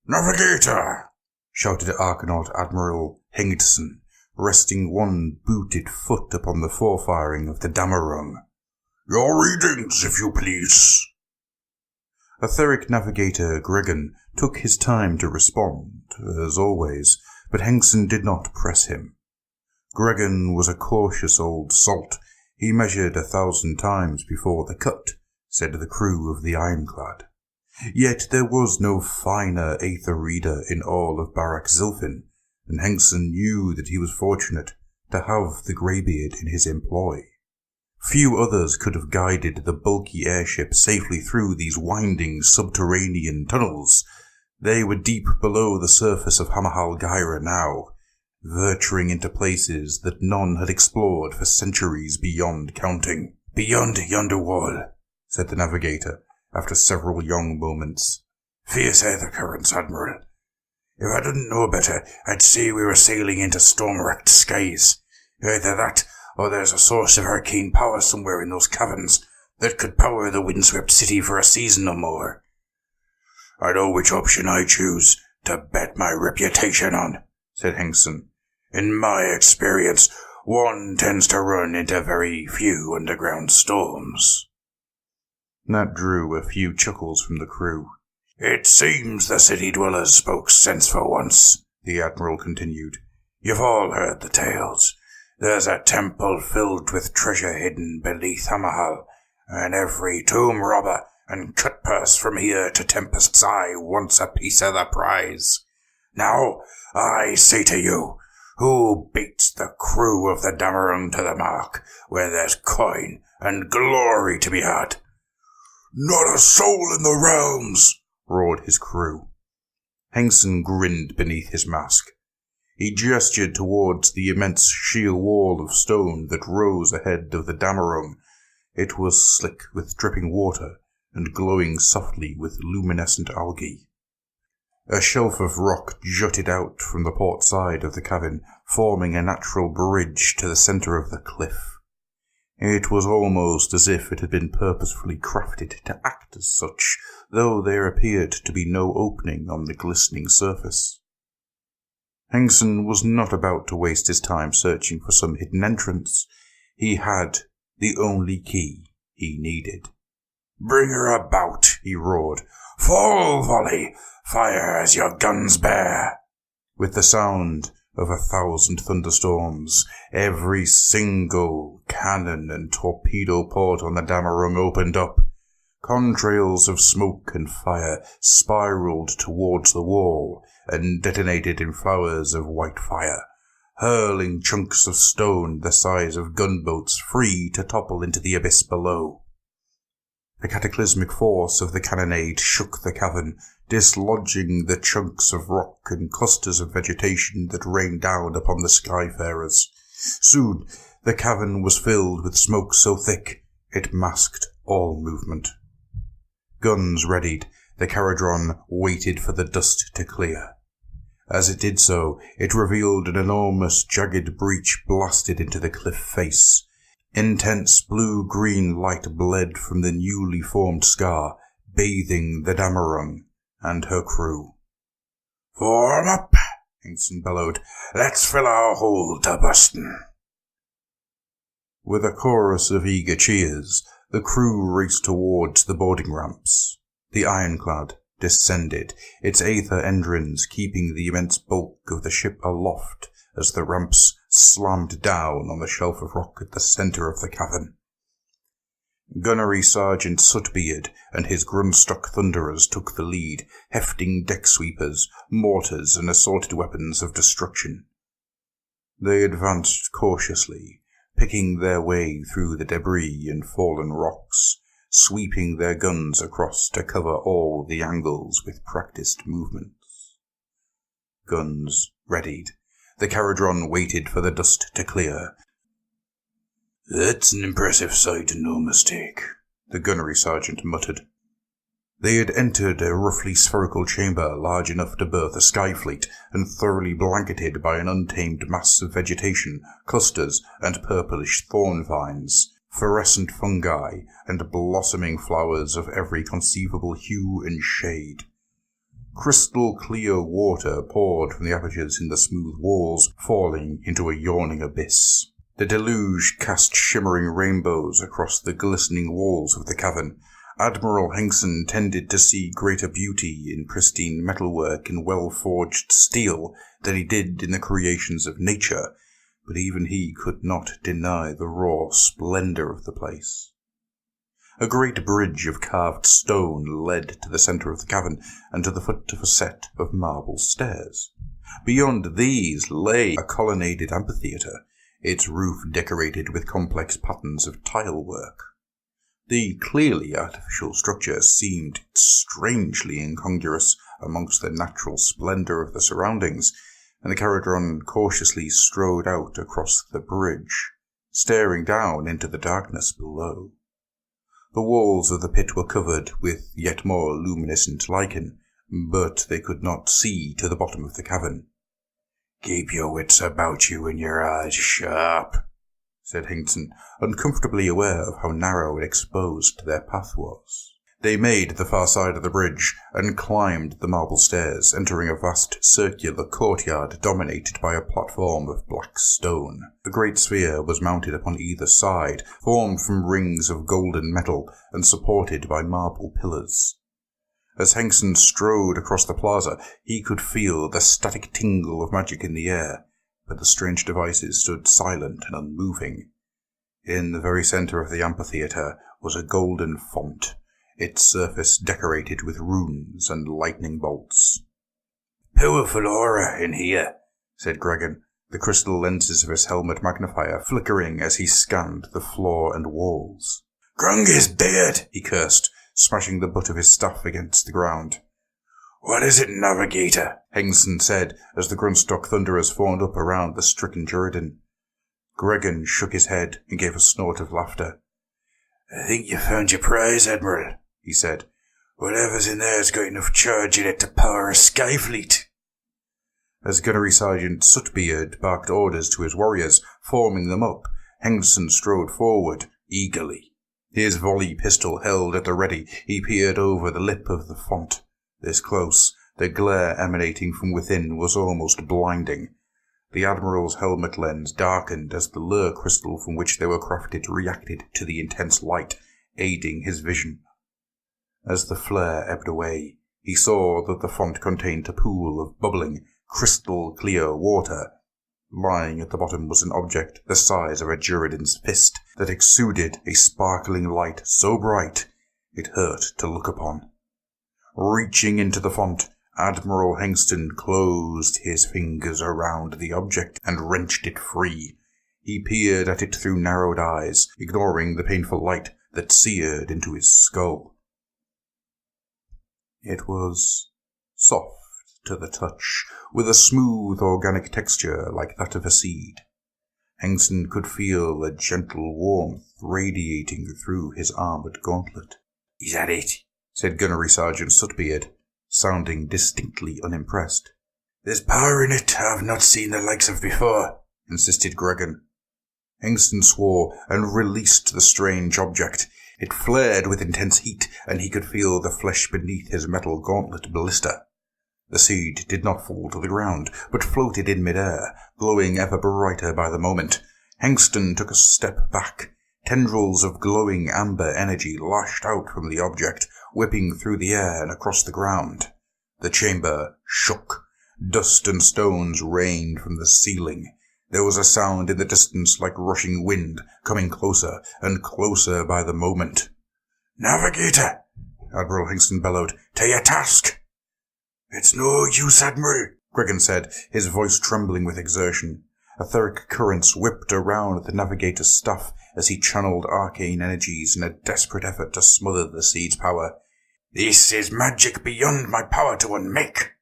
"Navigator!" shouted Argonaut Admiral Henderson, resting one booted foot upon the forefiring of the Damarung. "Your readings, if you please." Etheric Navigator Gregan took his time to respond, as always, but Hengson did not press him. Gregan was a cautious old salt. He measured 1,000 times before the cut, said the crew of the Ironclad. Yet there was no finer aether reader in all of Barak Zilfin, and Hengson knew that he was fortunate to have the Greybeard in his employ. Few others could have guided the bulky airship safely through these winding subterranean tunnels. They were deep below the surface of Hamahal Gyra now, venturing into places that none had explored for centuries beyond counting. "Beyond yonder wall," said the navigator, after several young moments. "Fierce aether currents, Admiral. If I didn't know better, I'd say we were sailing into storm-wracked skies. Either that, or there's a source of arcane power somewhere in those caverns that could power the windswept city for a season or more. I know which option I choose to bet my reputation on," said Hengson. "In my experience, one tends to run into very few underground storms." That drew a few chuckles from the crew. "It seems the city dwellers spoke sense for once," the Admiral continued. "You've all heard the tales. There's a temple filled with treasure hidden beneath Hamahal, and every tomb robber and cutpurse from here to Tempest's Eye wants a piece of the prize. Now, I say to you, who beats the crew of the Damarung to the mark, where there's coin and glory to be had?" "Not a soul in the realms!" roared his crew. Hengson grinned beneath his mask. He gestured towards the immense sheer wall of stone that rose ahead of the Damarung. It was slick with dripping water and glowing softly with luminescent algae. A shelf of rock jutted out from the port side of the cavern, forming a natural bridge to the center of the cliff. It was almost as if it had been purposefully crafted to act as such, though there appeared to be no opening on the glistening surface. Hengson was not about to waste his time searching for some hidden entrance. He had the only key he needed. "Bring her about," he roared. "Full volley! Fire as your guns bear!" With the sound of 1,000 thunderstorms, every single cannon and torpedo port on the Damarung opened up. Contrails of smoke and fire spiraled towards the wall and detonated in flowers of white fire, hurling chunks of stone the size of gunboats free to topple into the abyss below. The cataclysmic force of the cannonade shook the cavern, dislodging the chunks of rock and clusters of vegetation that rained down upon the skyfarers. Soon the cavern was filled with smoke so thick it masked all movement. Guns readied, the Kharadron waited for the dust to clear. As it did so, it revealed an enormous jagged breach blasted into the cliff face. Intense blue-green light bled from the newly formed scar, bathing the Damarung and her crew. "Form up!" Hengson bellowed. "Let's fill our hole to burstin'." With a chorus of eager cheers, the crew raced towards the boarding ramps. The Ironclad descended, its aether engines keeping the immense bulk of the ship aloft as the ramps slammed down on the shelf of rock at the center of the cavern. Gunnery Sergeant Sutbeard and his Grundstock Thunderers took the lead, hefting deck sweepers, mortars, and assorted weapons of destruction. They advanced cautiously, picking their way through the debris and fallen rocks, sweeping their guns across to cover all the angles with practiced movements. Guns readied. The Kharadron waited for the dust to clear. "That's an impressive sight, no mistake," the gunnery sergeant muttered. They had entered a roughly spherical chamber large enough to berth a skyfleet and thoroughly blanketed by an untamed mass of vegetation, clusters, and purplish thorn vines, fluorescent fungi, and blossoming flowers of every conceivable hue and shade. Crystal clear water poured from the apertures in the smooth walls, falling into a yawning abyss. The deluge cast shimmering rainbows across the glistening walls of the cavern. Admiral Hengson tended to see greater beauty in pristine metalwork and well-forged steel than he did in the creations of nature, but even he could not deny the raw splendor of the place. A great bridge of carved stone led to the center of the cavern and to the foot of a set of marble stairs. Beyond these lay a colonnaded amphitheater, its roof decorated with complex patterns of tile work. The clearly artificial structure seemed strangely incongruous amongst the natural splendor of the surroundings, and the Kharadron cautiously strode out across the bridge, staring down into the darkness below. The walls of the pit were covered with yet more luminescent lichen, but they could not see to the bottom of the cavern. "Keep your wits about you and your eyes sharp," said Hengson, uncomfortably aware of how narrow and exposed their path was. They made the far side of the bridge and climbed the marble stairs, entering a vast circular courtyard dominated by a platform of black stone. A great sphere was mounted upon either side, formed from rings of golden metal and supported by marble pillars. As Hengson strode across the plaza, he could feel the static tingle of magic in the air, but the strange devices stood silent and unmoving. In the very center of the amphitheater was a golden font, its surface decorated with runes and lightning bolts. "Powerful aura in here," said Gregan, the crystal lenses of his helmet magnifier flickering as he scanned the floor and walls. "Grungy's beard," he cursed, smashing the butt of his staff against the ground. "What is it, Navigator?" Hengson said as the Grunstock Thunderers formed up around the stricken Juridan. Gregan shook his head and gave a snort of laughter. "I think you found your prize, Admiral," he said. "Whatever's in there's got enough charge in it to power a sky fleet." As Gunnery Sergeant Sutbeard barked orders to his warriors, forming them up, Hengson strode forward eagerly. His volley pistol held at the ready, he peered over the lip of the font. This close, the glare emanating from within was almost blinding. The Admiral's helmet lens darkened as the lure crystal from which they were crafted reacted to the intense light, aiding his vision. As the flare ebbed away, he saw that the font contained a pool of bubbling, crystal-clear water. Lying at the bottom was an object the size of a Juridan's fist that exuded a sparkling light so bright it hurt to look upon. Reaching into the font, Admiral Hengson closed his fingers around the object and wrenched it free. He peered at it through narrowed eyes, ignoring the painful light that seared into his skull. It was soft to the touch, with a smooth organic texture like that of a seed. Hengson could feel a gentle warmth radiating through his armored gauntlet. "Is that it?" said Gunnery Sergeant Sutbeard, sounding distinctly unimpressed. "There's power in it I've not seen the likes of before," insisted Gregan. Hengson swore and released the strange object. It flared with intense heat, and he could feel the flesh beneath his metal gauntlet blister. The seed did not fall to the ground, but floated in mid-air, glowing ever brighter by the moment. Hengson took a step back. Tendrils of glowing amber energy lashed out from the object, whipping through the air and across the ground. The chamber shook. Dust and stones rained from the ceiling. There was a sound in the distance like rushing wind, coming closer and closer by the moment. "Navigator!" Admiral Hengson bellowed. "To your task!" "It's no use, Admiral," Gregan said, his voice trembling with exertion. Etheric currents whipped around the navigator's staff as he channeled arcane energies in a desperate effort to smother the seed's power. "This is magic beyond my power to unmake."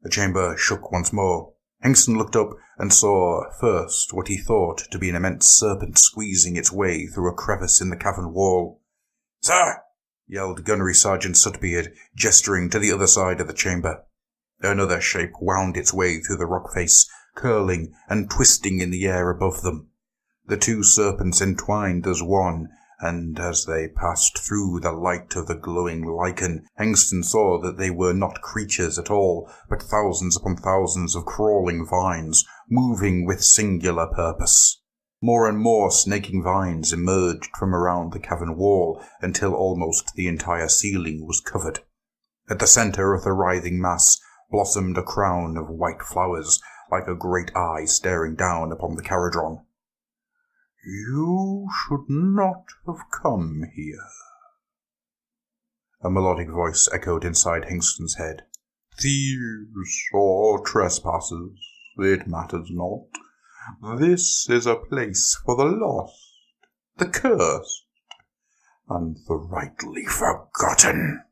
The chamber shook once more. Hengson looked up and saw first what he thought to be an immense serpent squeezing its way through a crevice in the cavern wall. "Sir!" yelled Gunnery Sergeant Sutbeard, gesturing to the other side of the chamber. Another shape wound its way through the rock face, curling and twisting in the air above them. The two serpents entwined as one, and as they passed through the light of the glowing lichen, Hengsten saw that they were not creatures at all, but thousands upon thousands of crawling vines, moving with singular purpose. More and more snaking vines emerged from around the cavern wall until almost the entire ceiling was covered. At the center of the writhing mass blossomed a crown of white flowers, like a great eye staring down upon the Kharadron. "You should not have come here," a melodic voice echoed inside Hengsten's head. "Thieves or trespassers, it matters not. This is a place for the lost, the cursed, and the rightly forgotten."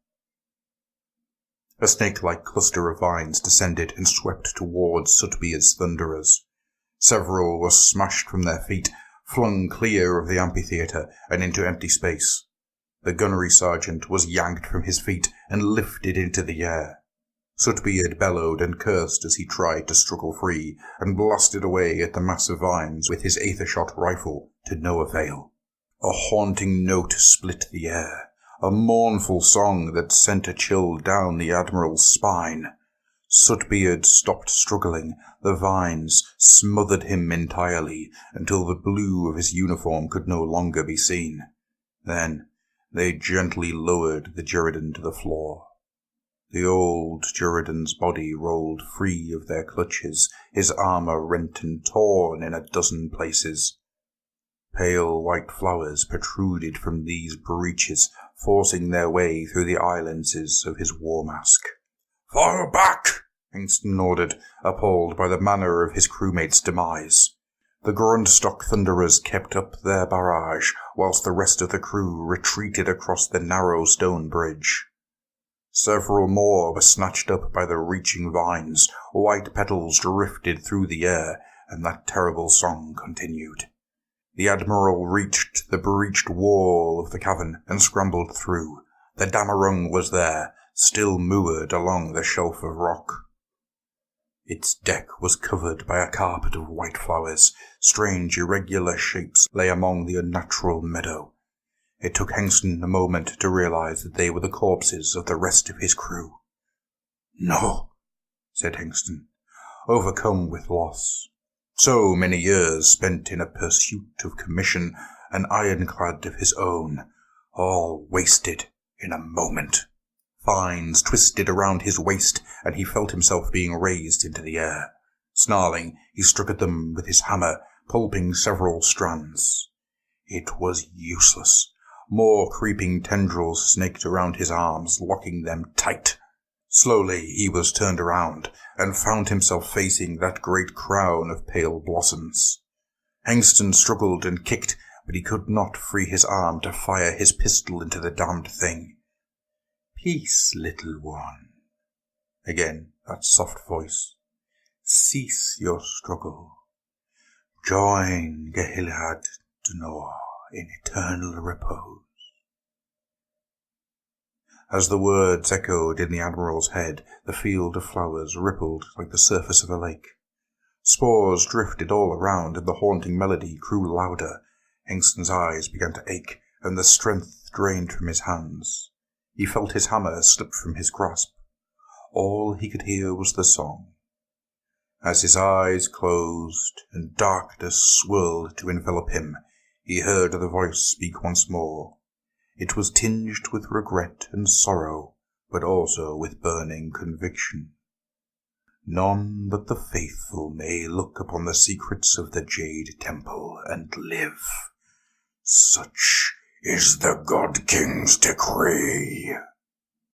A snake-like cluster of vines descended and swept towards Sutbeard's thunderers. Several were smashed from their feet, flung clear of the amphitheatre and into empty space. The gunnery sergeant was yanked from his feet and lifted into the air. Sutbeard bellowed and cursed as he tried to struggle free, and blasted away at the massive vines with his aether-shot rifle to no avail. A haunting note split the air, a mournful song that sent a chill down the Admiral's spine. Sutbeard stopped struggling. The vines smothered him entirely until the blue of his uniform could no longer be seen. Then they gently lowered the Jeridan to the floor. The old Jeridan's body rolled free of their clutches, his armor rent and torn in a dozen places. Pale white flowers protruded from these breaches, forcing their way through the eyelenses of his war mask. "Fall back!" Hengsten ordered, appalled by the manner of his crewmate's demise. The Grundstock Thunderers kept up their barrage, whilst the rest of the crew retreated across the narrow stone bridge. Several more were snatched up by the reaching vines, white petals drifted through the air, and that terrible song continued. The Admiral reached the breached wall of the cavern and scrambled through. The Damarung was there, still moored along the shelf of rock. Its deck was covered by a carpet of white flowers. Strange, irregular shapes lay among the unnatural meadow. It took Hengsten a moment to realize that they were the corpses of the rest of his crew. "No," said Hengsten, overcome with loss. So many years spent in a pursuit of commission, an ironclad of his own, all wasted in a moment. Vines twisted around his waist, and he felt himself being raised into the air. Snarling, he struck at them with his hammer, pulping several strands. It was useless. More creeping tendrils snaked around his arms, locking them tight. Slowly he was turned around, and found himself facing that great crown of pale blossoms. Hengsten struggled and kicked, but he could not free his arm to fire his pistol into the damned thing. "Peace, little one." Again that soft voice. "Cease your struggle. Join Gehilad Dunor in eternal repose." As the words echoed in the Admiral's head, the field of flowers rippled like the surface of a lake. Spores drifted all around, and the haunting melody grew louder. Hengsten's eyes began to ache, and the strength drained from his hands. He felt his hammer slip from his grasp. All he could hear was the song. As his eyes closed and darkness swirled to envelop him, he heard the voice speak once more. It was tinged with regret and sorrow, but also with burning conviction. "None but the faithful may look upon the secrets of the Jade Temple and live. Such is the God King's decree."